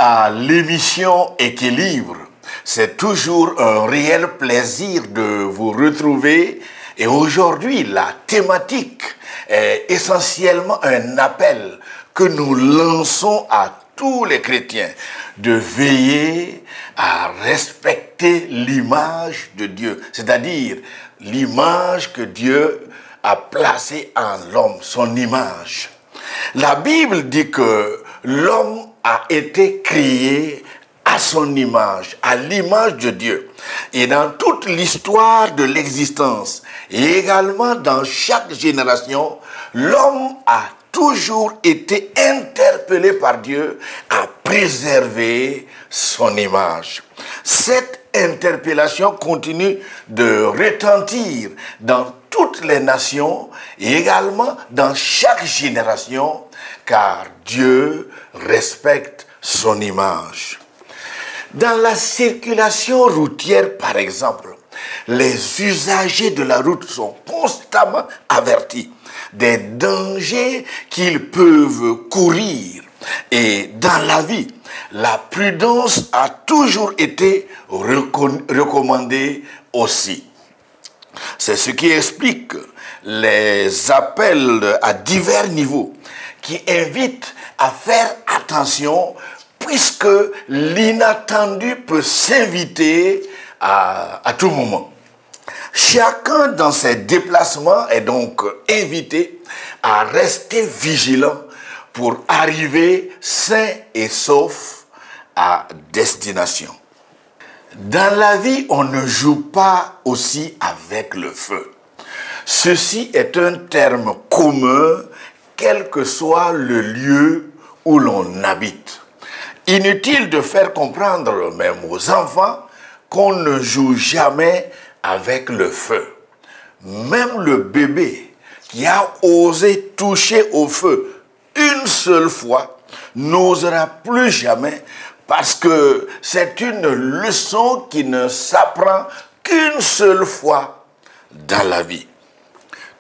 à l'émission Équilibre. C'est toujours un réel plaisir de vous retrouver. Et aujourd'hui, la thématique est essentiellement un appel que nous lançons à tous les chrétiens de veiller à respecter l'image de Dieu, c'est-à-dire l'image que Dieu a placée en l'homme, son image. La Bible dit que l'homme a été créé à son image, à l'image de Dieu. Et dans toute l'histoire de l'existence, et également dans chaque génération, l'homme a toujours été interpellé par Dieu à préserver son image. Cette interpellation continue de retentir dans toutes les nations et également dans chaque génération, car Dieu respecte son image. Dans la circulation routière, par exemple, les usagers de la route sont constamment avertis des dangers qu'ils peuvent courir. Et dans la vie, la prudence a toujours été recommandée aussi. C'est ce qui explique les appels à divers niveaux qui invitent à faire attention puisque l'inattendu peut s'inviter à tout moment. Chacun dans ses déplacements est donc invité à rester vigilant pour arriver sain et sauf à destination. Dans la vie, on ne joue pas aussi avec le feu. Ceci est un terme commun, quel que soit le lieu où l'on habite. Inutile de faire comprendre même aux enfants qu'on ne joue jamais avec le feu. Même le bébé qui a osé toucher au feu une seule fois n'osera plus jamais parce que c'est une leçon qui ne s'apprend qu'une seule fois dans la vie.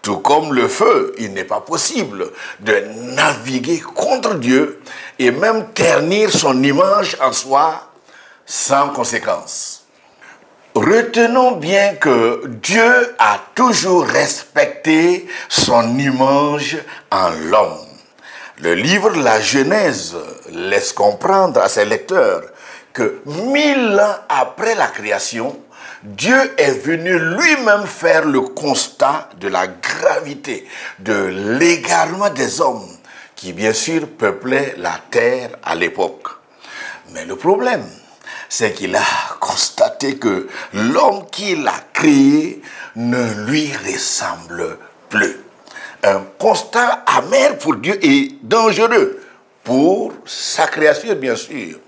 Tout comme le feu, il n'est pas possible de naviguer contre Dieu et même ternir son image en soi sans conséquence. Retenons bien que Dieu a toujours respecté son image en l'homme. Le livre de la Genèse laisse comprendre à ses lecteurs que 1000 ans après la création, Dieu est venu lui-même faire le constat de la gravité de l'égarement des hommes qui, bien sûr, peuplaient la terre à l'époque. Mais le problème, c'est qu'il a constaté que l'homme qu'il a créé ne lui ressemble plus. Un constat amer pour Dieu et dangereux pour sa créature, bien sûr.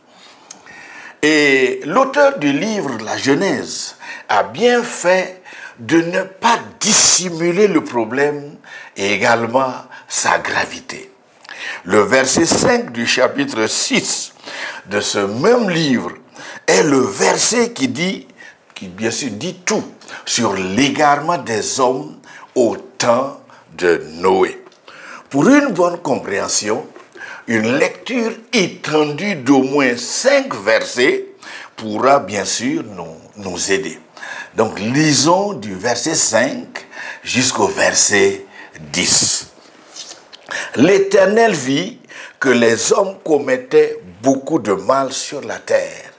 Et l'auteur du livre de la Genèse a bien fait de ne pas dissimuler le problème et également sa gravité. Le verset 5 du chapitre 6 de ce même livre est le verset qui bien sûr dit tout sur l'égarement des hommes au temps de Noé. Pour une bonne compréhension, une lecture étendue d'au moins 5 versets pourra bien sûr nous aider. Donc lisons du verset 5 jusqu'au verset 10. L'Éternel vit que les hommes commettaient beaucoup de mal sur la terre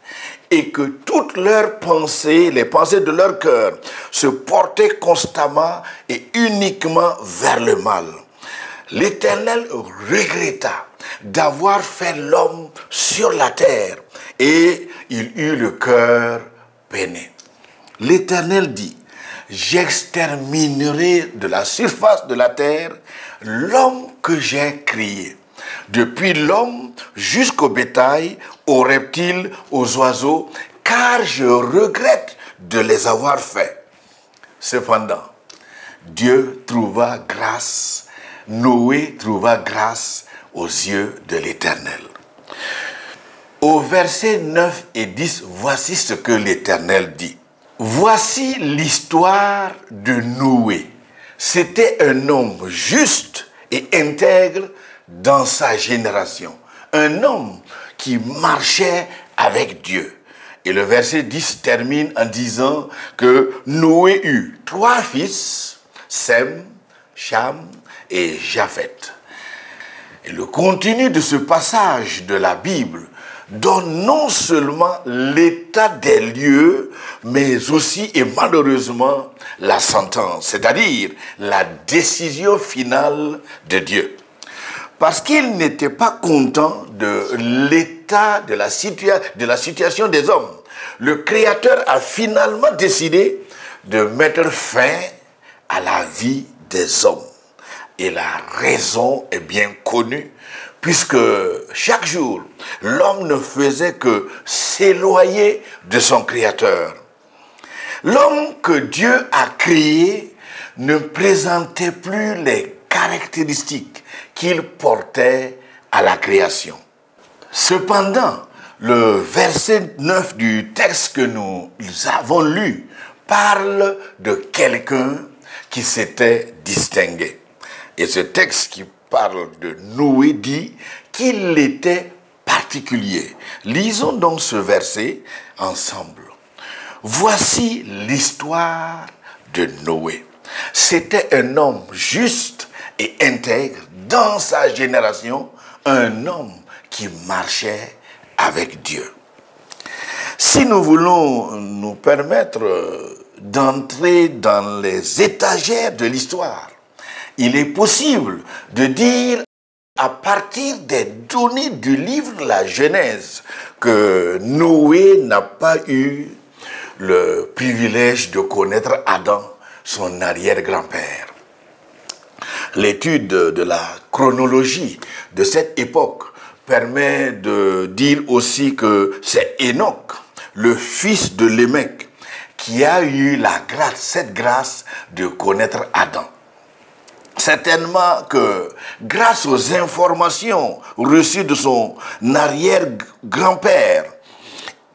et que toutes leurs pensées, les pensées de leur cœur, se portaient constamment et uniquement vers le mal. L'Éternel regretta d'avoir fait l'homme sur la terre et il eut le cœur peiné. L'Éternel dit: j'exterminerai de la surface de la terre l'homme que j'ai créé, depuis l'homme jusqu'au bétail, aux reptiles, aux oiseaux, car je regrette de les avoir faits. Cependant, Dieu trouva grâce, Noé trouva grâce aux yeux de l'Éternel. Au verset 9 et 10, voici ce que l'Éternel dit. Voici l'histoire de Noé. C'était un homme juste et intègre dans sa génération. Un homme qui marchait avec Dieu. Et le verset 10 termine en disant que Noé eut 3 fils, Sem, Cham et Japheth. Et le contenu de ce passage de la Bible donne non seulement l'état des lieux, mais aussi et malheureusement la sentence, c'est-à-dire la décision finale de Dieu. Parce qu'il n'était pas content de l'état de la situation des hommes. Le Créateur a finalement décidé de mettre fin à la vie des hommes. Et la raison est bien connue, puisque chaque jour, l'homme ne faisait que s'éloigner de son Créateur. L'homme que Dieu a créé ne présentait plus les caractéristiques qu'il portait à la création. Cependant, le verset 9 du texte que nous avons lu parle de quelqu'un qui s'était distingué. Et ce texte qui parle de Noé dit qu'il était particulier. Lisons donc ce verset ensemble. Voici l'histoire de Noé. C'était un homme juste et intègre dans sa génération, un homme qui marchait avec Dieu. Si nous voulons nous permettre d'entrer dans les étagères de l'histoire, il est possible de dire à partir des données du livre de la Genèse que Noé n'a pas eu le privilège de connaître Adam, son arrière-grand-père. L'étude de la chronologie de cette époque permet de dire aussi que c'est Enoch, le fils de Lémec, qui a eu cette grâce de connaître Adam. Certainement que grâce aux informations reçues de son arrière-grand-père,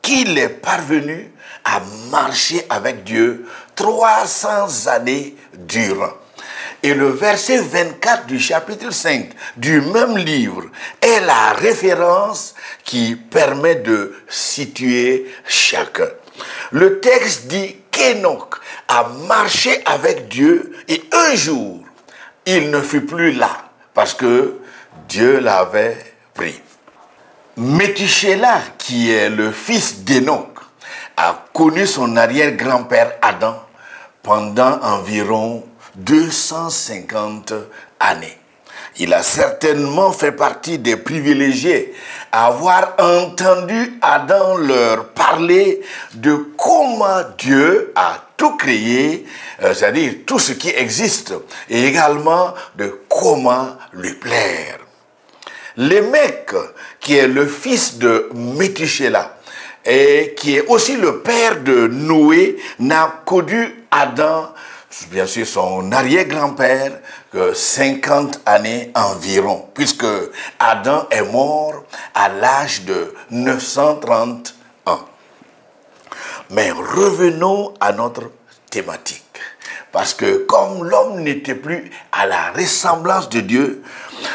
qu'il est parvenu à marcher avec Dieu 300 années durant. Et le verset 24 du chapitre 5 du même livre est la référence qui permet de situer chacun. Le texte dit qu'Enoch a marché avec Dieu et un jour, il ne fut plus là parce que Dieu l'avait pris. Métushélah, qui est le fils d'Enoch, a connu son arrière-grand-père Adam pendant environ 250 années. Il a certainement fait partie des privilégiés à avoir entendu Adam leur parler de comment Dieu a tout créé, c'est-à-dire tout ce qui existe, et également de comment lui plaire. Lémec, qui est le fils de Métushélah, et qui est aussi le père de Noé, n'a connu Adam, bien sûr son arrière-grand-père, que 50 années environ, puisque Adam est mort à l'âge de 930 ans. Mais revenons à notre thématique. Parce que comme l'homme n'était plus à la ressemblance de Dieu,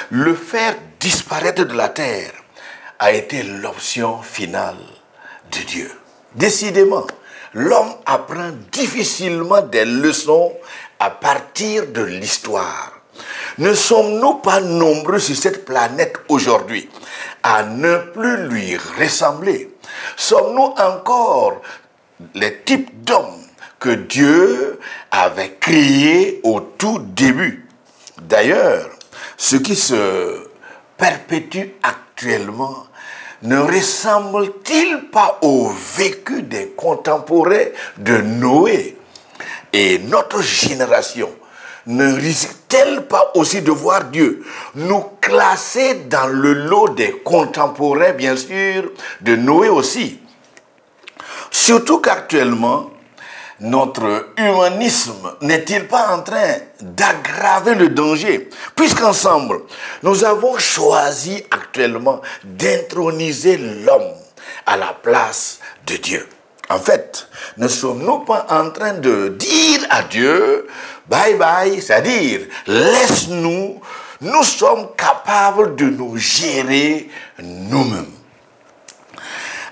le faire disparaître de la terre a été l'option finale de Dieu. Décidément, l'homme apprend difficilement des leçons à partir de l'histoire. Ne sommes-nous pas nombreux sur cette planète aujourd'hui à ne plus lui ressembler? Sommes-nous encore les types d'hommes que Dieu avait créés au tout début? D'ailleurs, ce qui se perpétue actuellement ne ressemble-t-il pas au vécu des contemporains de Noé? Et notre génération ne risque-t-elle pas aussi de voir Dieu nous classer dans le lot des contemporains, bien sûr, de Noé aussi? Surtout qu'actuellement, notre humanisme n'est-il pas en train d'aggraver le danger? Puisqu'ensemble, nous avons choisi actuellement d'introniser l'homme à la place de Dieu. En fait, ne sommes-nous pas en train de dire à Dieu, bye bye, c'est-à-dire, laisse-nous, nous sommes capables de nous gérer nous-mêmes.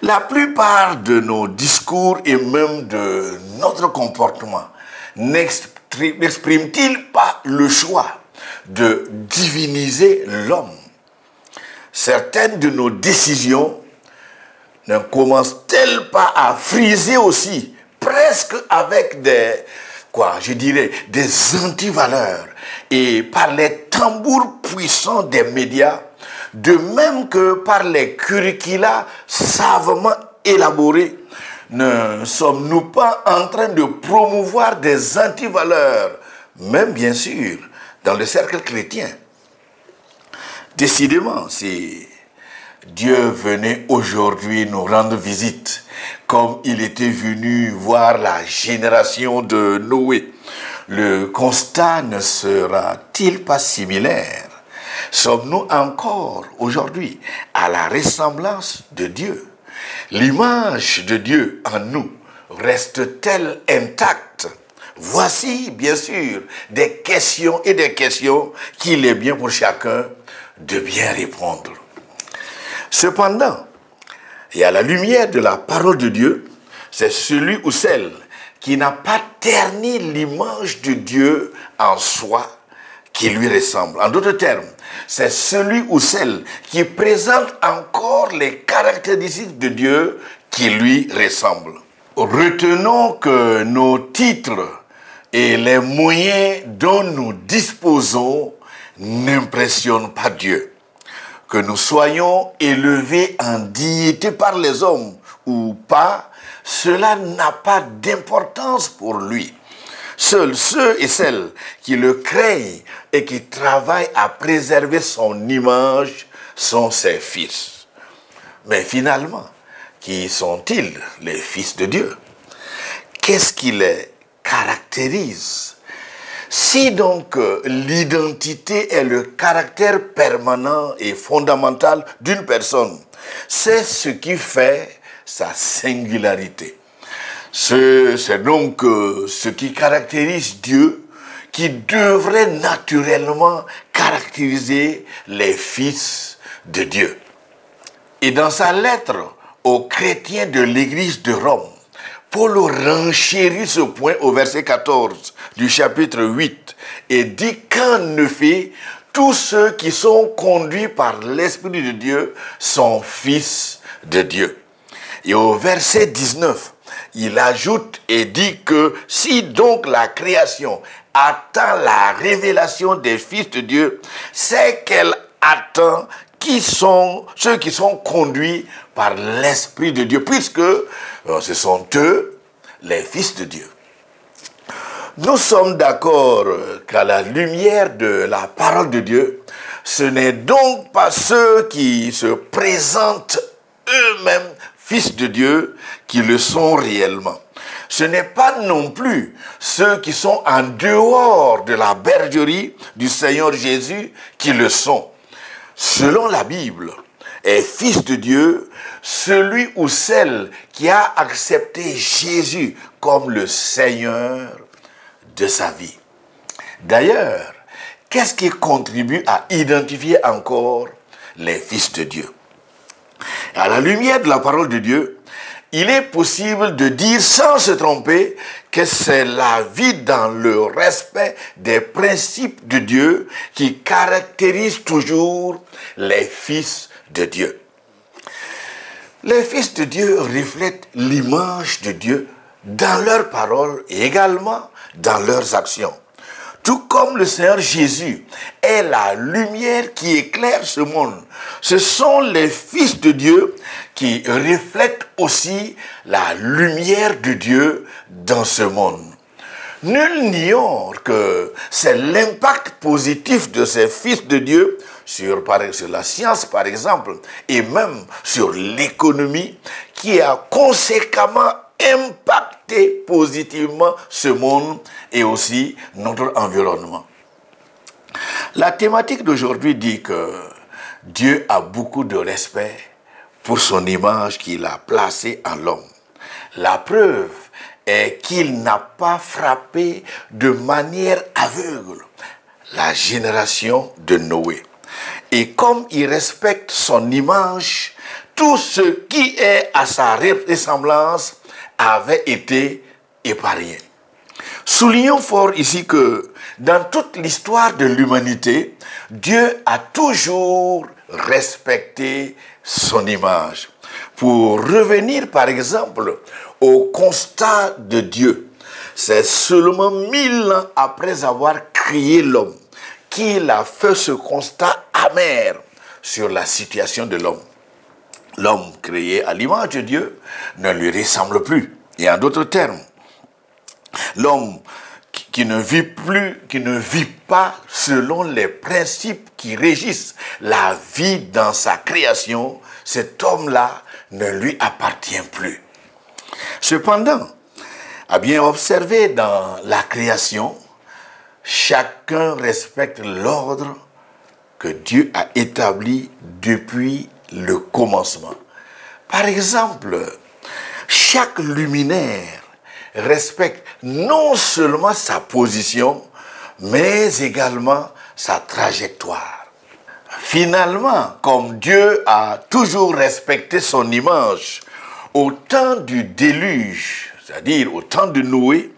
La plupart de nos discours et même de notre comportement n'expriment-ils pas le choix de diviniser l'homme? Certaines de nos décisions ne commencent-elles pas à friser aussi, presque avec des antivaleurs et par les tambours puissants des médias, de même que par les curricula savamment élaborés? Ne sommes-nous pas en train de promouvoir des antivaleurs, même bien sûr, dans le cercle chrétien? Décidément, si Dieu venait aujourd'hui nous rendre visite, comme il était venu voir la génération de Noé, le constat ne sera-t-il pas similaire? Sommes-nous encore aujourd'hui à la ressemblance de Dieu? L'image de Dieu en nous reste-t-elle intacte? Voici, bien sûr, des questions et des questions qu'il est bien pour chacun de bien répondre. Cependant, et à la lumière de la parole de Dieu, c'est celui ou celle qui n'a pas terni l'image de Dieu en soi qui lui ressemble. En d'autres termes, c'est celui ou celle qui présente encore les caractéristiques de Dieu qui lui ressemble. Retenons que nos titres et les moyens dont nous disposons n'impressionnent pas Dieu. Que nous soyons élevés en dignité par les hommes ou pas, cela n'a pas d'importance pour lui. Seuls ceux et celles qui le craignent et qui travaillent à préserver son image sont ses fils. Mais finalement, qui sont-ils, les fils de Dieu? Qu'est-ce qui les caractérise? Si donc l'identité est le caractère permanent et fondamental d'une personne, c'est ce qui fait sa singularité. C'est donc ce qui caractérise Dieu, qui devrait naturellement caractériser les fils de Dieu. Et dans sa lettre aux chrétiens de l'église de Rome, Paul renchérit ce point au verset 14 du chapitre 8 et dit qu'en effet, tous ceux qui sont conduits par l'Esprit de Dieu sont fils de Dieu. Et au verset 19, il ajoute et dit que si donc la création attend la révélation des fils de Dieu, c'est qu'elle attend ceux qui sont conduits par l'Esprit de Dieu, puisque ce sont eux les fils de Dieu. Nous sommes d'accord qu'à la lumière de la parole de Dieu, ce n'est donc pas ceux qui se présentent eux-mêmes fils de Dieu qui le sont réellement. Ce n'est pas non plus ceux qui sont en dehors de la bergerie du Seigneur Jésus qui le sont. Selon la Bible, est fils de Dieu celui ou celle qui a accepté Jésus comme le Seigneur de sa vie. D'ailleurs, qu'est-ce qui contribue à identifier encore les fils de Dieu? À la lumière de la parole de Dieu, il est possible de dire sans se tromper que c'est la vie dans le respect des principes de Dieu qui caractérise toujours les fils de Dieu. Les fils de Dieu reflètent l'image de Dieu dans leurs paroles et également dans leurs actions. Tout comme le Seigneur Jésus est la lumière qui éclaire ce monde, ce sont les fils de Dieu qui reflètent aussi la lumière de Dieu dans ce monde. Nul n'ignore que c'est l'impact positif de ces fils de Dieu sur la science par exemple, et même sur l'économie, qui a conséquemment impacté positivement ce monde et aussi notre environnement. La thématique d'aujourd'hui dit que Dieu a beaucoup de respect pour son image qu'il a placée en l'homme. La preuve est qu'il n'a pas frappé de manière aveugle la génération de Noé. Et comme il respecte son image tout ce qui est à sa ressemblance avait été épargné. Soulignons fort ici que dans toute l'histoire de l'humanité, Dieu a toujours respecté son image. Pour revenir par exemple au constat de Dieu, c'est seulement 1000 ans après avoir créé l'homme qu'il a fait ce constat amer sur la situation de l'homme. L'homme créé à l'image de Dieu ne lui ressemble plus. Et en d'autres termes, l'homme qui ne vit pas selon les principes qui régissent la vie dans sa création, cet homme-là ne lui appartient plus. Cependant, à bien observer dans la création, chacun respecte l'ordre que Dieu a établi depuis le commencement. Par exemple, chaque luminaire respecte non seulement sa position, mais également sa trajectoire. Finalement, comme Dieu a toujours respecté son image, au temps du déluge, c'est-à-dire au temps de Noé,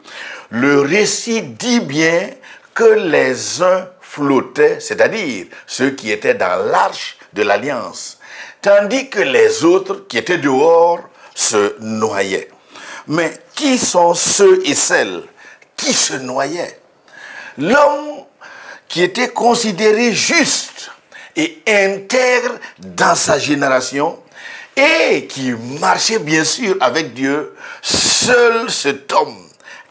le récit dit bien que les uns flottaient, c'est-à-dire ceux qui étaient dans l'arche de l'alliance, tandis que les autres qui étaient dehors se noyaient. Mais qui sont ceux et celles qui se noyaient? L'homme qui était considéré juste et intègre dans sa génération et qui marchait bien sûr avec Dieu, seul cet homme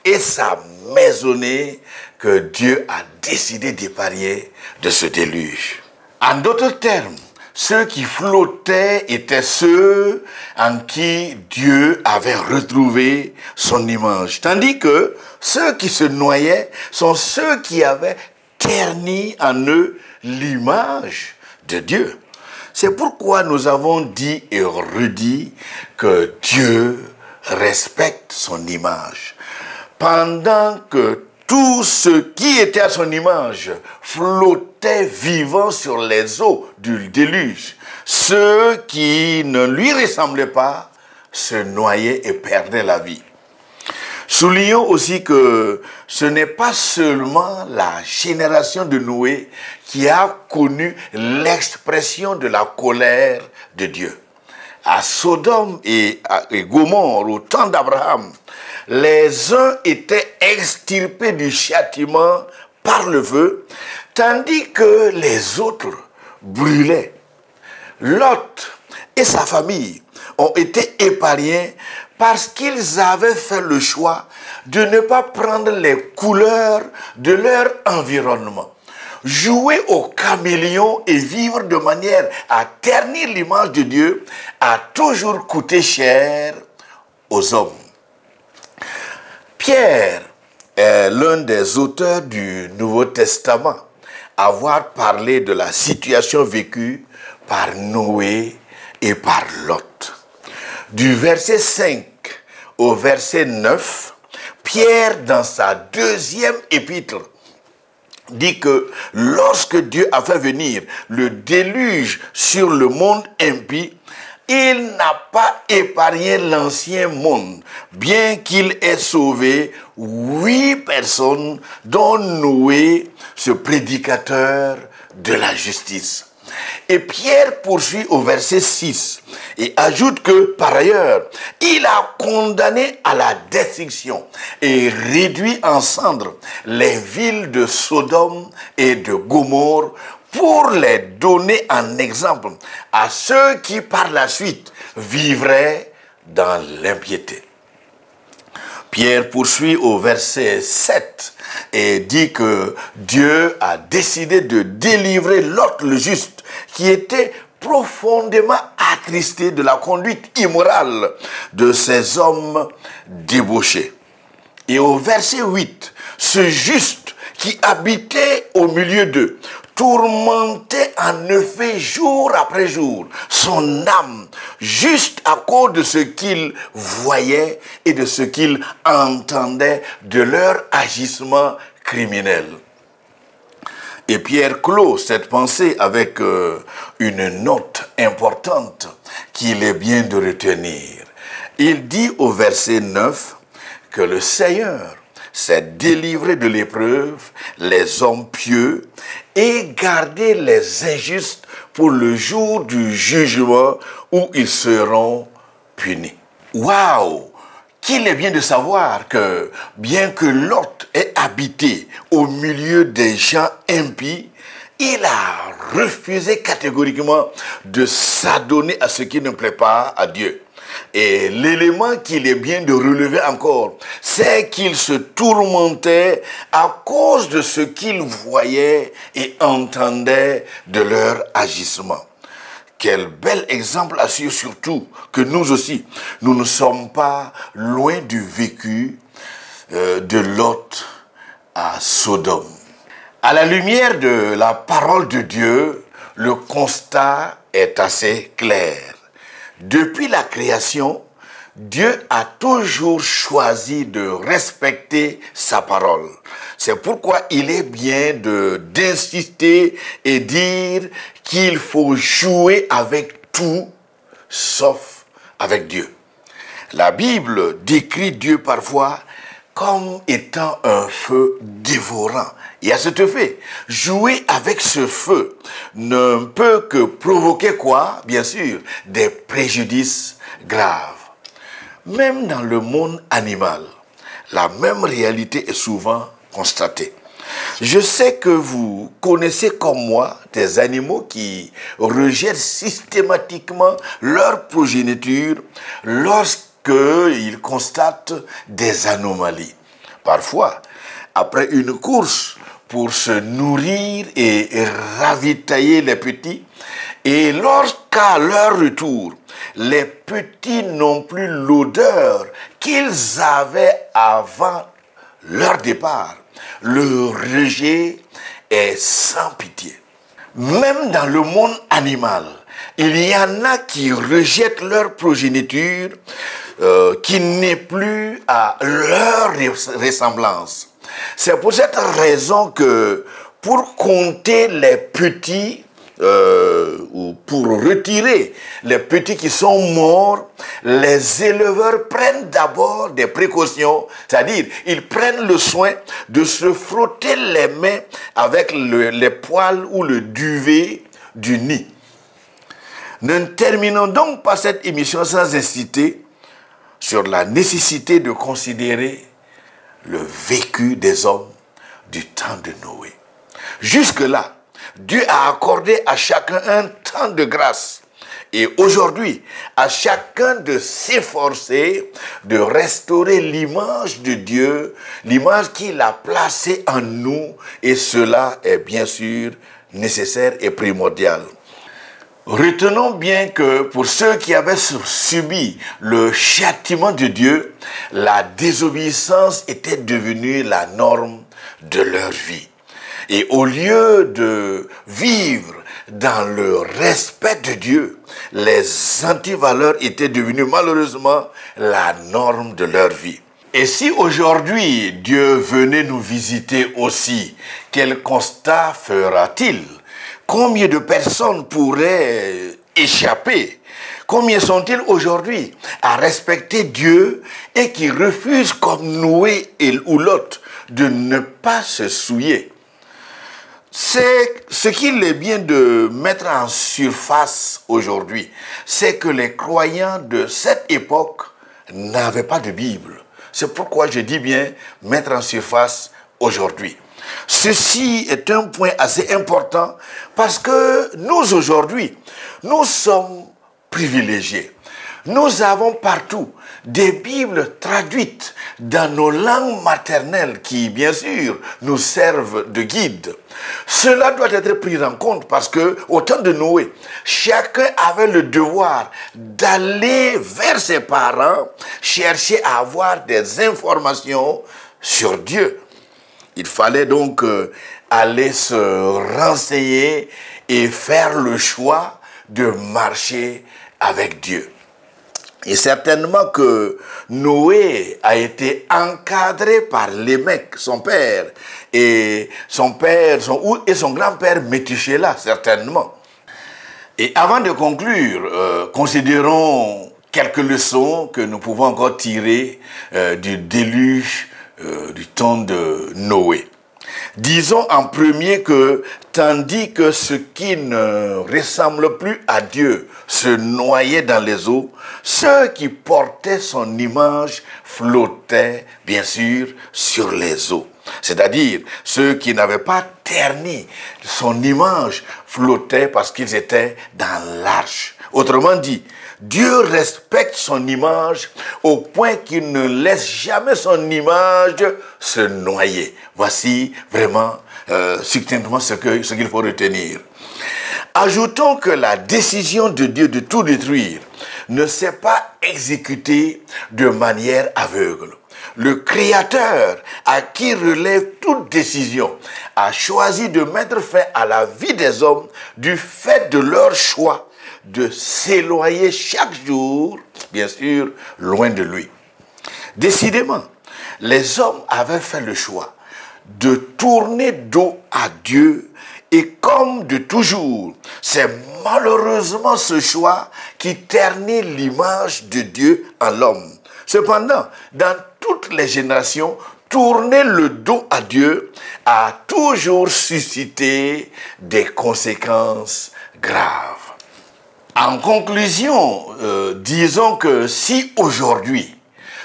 et sa maisonnée que Dieu a décidé d'épargner de ce déluge. En d'autres termes, ceux qui flottaient étaient ceux en qui Dieu avait retrouvé son image. Tandis que ceux qui se noyaient sont ceux qui avaient terni en eux l'image de Dieu. C'est pourquoi nous avons dit et redit que Dieu respecte son image. Pendant que tout ce qui était à son image flottait vivant sur les eaux du déluge, ceux qui ne lui ressemblaient pas se noyaient et perdaient la vie. Soulignons aussi que ce n'est pas seulement la génération de Noé qui a connu l'expression de la colère de Dieu. À Sodome et Gomorrhe, au temps d'Abraham, les uns étaient extirpés du châtiment par le feu, tandis que les autres brûlaient. Lot et sa famille ont été épargnés parce qu'ils avaient fait le choix de ne pas prendre les couleurs de leur environnement. Jouer au caméléon et vivre de manière à ternir l'image de Dieu a toujours coûté cher aux hommes. Pierre est l'un des auteurs du Nouveau Testament à avoir parlé de la situation vécue par Noé et par Lot. Du verset 5 au verset 9, Pierre, dans sa deuxième épître, dit que lorsque Dieu a fait venir le déluge sur le monde impie, il n'a pas épargné l'ancien monde, bien qu'il ait sauvé 8 personnes, dont Noé, ce prédicateur de la justice. Et Pierre poursuit au verset 6 et ajoute que, par ailleurs, il a condamné à la destruction et réduit en cendres les villes de Sodome et de Gomorrhe pour les donner en exemple à ceux qui par la suite vivraient dans l'impiété. Pierre poursuit au verset 7 et dit que Dieu a décidé de délivrer Lot le juste, qui était profondément attristé de la conduite immorale de ces hommes débauchés. Et au verset 8, ce juste qui habitait au milieu d'eux tourmentait en effet jour après jour son âme, juste à cause de ce qu'il voyait et de ce qu'il entendait de leur agissement criminel. Et Pierre clôt cette pensée avec une note importante qu'il est bien de retenir. Il dit au verset 9 que le Seigneur s'est délivré de l'épreuve, les hommes pieux, et gardé les injustes pour le jour du jugement où ils seront punis. Waouh! Qu'il est bien de savoir que, bien que Lot ait habité au milieu des gens impies, il a refusé catégoriquement de s'adonner à ce qui ne plaît pas à Dieu. Et l'élément qu'il est bien de relever encore, c'est qu'il se tourmentait à cause de ce qu'il voyait et entendait de leur agissement. Quel bel exemple assure surtout que nous aussi, nous ne sommes pas loin du vécu de Lot à Sodome. À la lumière de la parole de Dieu, le constat est assez clair. Depuis la création, Dieu a toujours choisi de respecter sa parole. C'est pourquoi il est bien d'insister et dire qu'il faut jouer avec tout, sauf avec Dieu. La Bible décrit Dieu parfois comme étant un feu dévorant. Et à cet effet, jouer avec ce feu ne peut que provoquer quoi? Bien sûr, des préjudices graves. Même dans le monde animal, la même réalité est souvent constatée. Je sais que vous connaissez comme moi des animaux qui rejettent systématiquement leur progéniture lorsqu'ils constatent des anomalies. Parfois, après une course pour se nourrir et ravitailler les petits, et lorsqu'à leur retour, les petits n'ont plus l'odeur qu'ils avaient avant leur départ, le rejet est sans pitié. Même dans le monde animal, il y en a qui rejettent leur progéniture qui n'est plus à leur ressemblance. C'est pour cette raison que pour compter les petits, ou pour retirer les petits qui sont morts, les éleveurs prennent d'abord des précautions, c'est-à-dire ils prennent le soin de se frotter les mains avec les poils ou le duvet du nid. Ne terminons donc pas cette émission sans insister sur la nécessité de considérer le vécu des hommes du temps de Noé. Jusque-là, Dieu a accordé à chacun un temps de grâce. Et aujourd'hui, à chacun de s'efforcer de restaurer l'image de Dieu, l'image qu'il a placée en nous, et cela est bien sûr nécessaire et primordial. Retenons bien que pour ceux qui avaient subi le châtiment de Dieu, la désobéissance était devenue la norme de leur vie. Et au lieu de vivre dans le respect de Dieu, les antivaleurs étaient devenues malheureusement la norme de leur vie. Et si aujourd'hui Dieu venait nous visiter aussi, quel constat fera-t-il? Combien de personnes pourraient échapper? Combien sont-ils aujourd'hui à respecter Dieu et qui refusent comme Noé ou Lot de ne pas se souiller? C'est ce qu'il est bien de mettre en surface aujourd'hui, c'est que les croyants de cette époque n'avaient pas de Bible. C'est pourquoi je dis bien mettre en surface aujourd'hui. Ceci est un point assez important parce que nous aujourd'hui, nous sommes privilégiés. Nous avons partout des Bibles traduites dans nos langues maternelles qui, bien sûr, nous servent de guide. Cela doit être pris en compte parce que, au temps de Noé, chacun avait le devoir d'aller vers ses parents, chercher à avoir des informations sur Dieu. Il fallait donc aller se renseigner et faire le choix de marcher avec Dieu. Et certainement que Noé a été encadré par Lémec, son père, et son grand-père Métuséla, certainement. Et avant de conclure, considérons quelques leçons que nous pouvons encore tirer du déluge du temps de Noé. Disons en premier que, tandis que ce qui ne ressemble plus à Dieu se noyait dans les eaux, ceux qui portaient son image flottaient, bien sûr, sur les eaux. C'est-à-dire, ceux qui n'avaient pas terni son image flottaient parce qu'ils étaient dans l'arche. Autrement dit, Dieu respecte son image au point qu'il ne laisse jamais son image se noyer. Voici vraiment succinctement ce qu'il faut retenir. Ajoutons que la décision de Dieu de tout détruire ne s'est pas exécutée de manière aveugle. Le Créateur, à qui relève toute décision, a choisi de mettre fin à la vie des hommes du fait de leur choix de s'éloigner chaque jour, bien sûr, loin de lui. Décidément, les hommes avaient fait le choix de tourner dos à Dieu et comme de toujours, c'est malheureusement ce choix qui ternit l'image de Dieu en l'homme. Cependant, dans toutes les générations, tourner le dos à Dieu a toujours suscité des conséquences graves. En conclusion, disons que si aujourd'hui,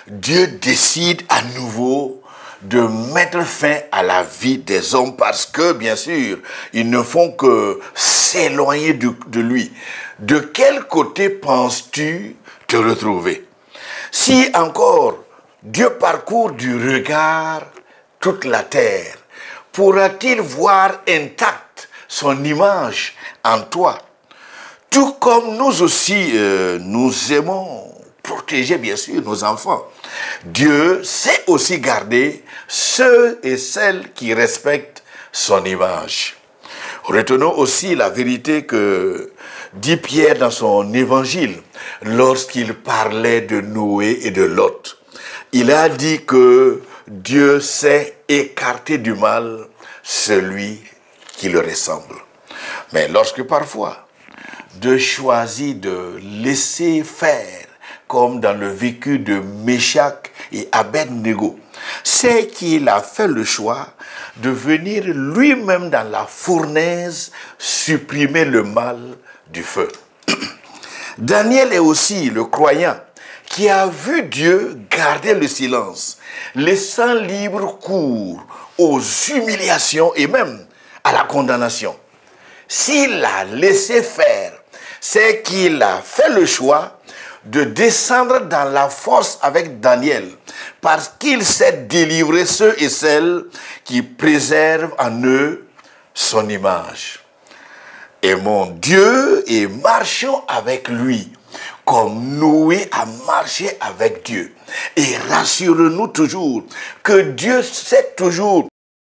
Dieu décide à nouveau de mettre fin à la vie des hommes parce que, bien sûr, ils ne font que s'éloigner de lui, de quel côté penses-tu te retrouver? Si encore Dieu parcourt du regard toute la terre, pourra-t-il voir intacte son image en toi? Tout comme nous aussi, nous aimons protéger bien sûr nos enfants. Dieu sait aussi garder ceux et celles qui respectent son image. Retenons aussi la vérité que dit Pierre dans son évangile lorsqu'il parlait de Noé et de Lot. Il a dit que Dieu sait écarter du mal celui qui le ressemble. Mais lorsque parfois Dieu choisit de laisser faire, comme dans le vécu de Méchac et Abed-Négo, c'est qu'il a fait le choix de venir lui-même dans la fournaise supprimer le mal du feu. Daniel est aussi le croyant qui a vu Dieu garder le silence, laissant libre cours aux humiliations et même à la condamnation. S'il a laissé faire, c'est qu'il a fait le choix de descendre dans la fosse avec Daniel, parce qu'il sait délivrer ceux et celles qui préservent en eux son image. Aimons Dieu et marchons avec lui, comme Noé a marché avec Dieu. Et rassurons-nous toujours que Dieu sait toujours